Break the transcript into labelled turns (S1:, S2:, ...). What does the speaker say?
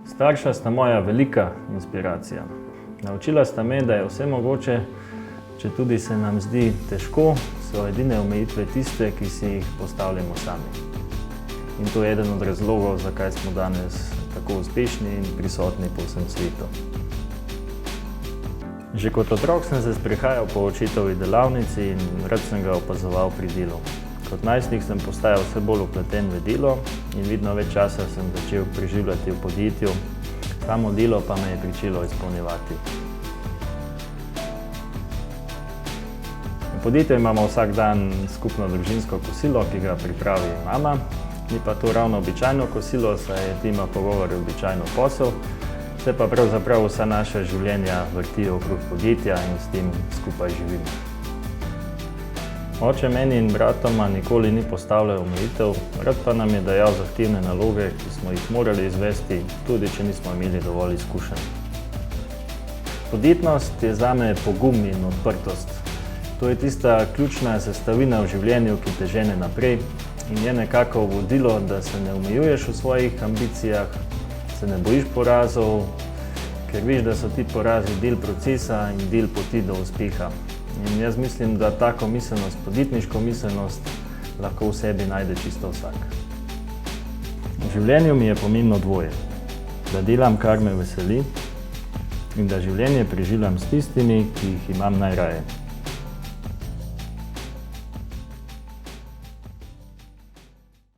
S1: Starša sta moja velika inspiracija. Naučila sta me, da je vse mogoče, če tudi se nam zdi težko, so edine omejitve tiste, ki si jih postavljamo sami. In to je eden od razlogov, zakaj smo danes tako uspešni in prisotni po vsem svetu. Že kot otrok sem se sprehajal po očetovi delavnici in rad sem ga opazoval pri delu. Kot najstnik sem postajal vse bolj vpleten v delo in vidno več časa sem začel preživljati v podjetju, samo delo pa me je pričelo izpolnjevati. V podjetju imamo vsak dan skupno družinsko kosilo, ki ga pripravi mama. Ni pa to ravno običajno kosilo, saj je tema pogovor običajno posel, se pa pravzaprav vsa naša življenja vrtijo okrog podjetja in s tem skupaj živimo. Oče meni in bratoma nikoli ni postavljal omejitev, rad pa nam je dajal zahtevne naloge, ki smo jih morali izvesti, tudi če nismo imeli dovolj izkušenj. Podjetnost je zame pogum in odprtost. To je tista ključna sestavina v življenju, ki te žene naprej in je nekako vodilo, da se ne omejuješ v svojih ambicijah, se ne bojiš porazov, ker veš, da so ti porazi del procesa in del poti do uspeha. In jaz mislim, da tako miselnost, podjetniško miselnost, lahko v sebi najde čisto vsak. V življenju mi je pomembno dvoje. Da delam, kar me veseli, in da življenje preživljam s tistimi, ki jih imam najraje.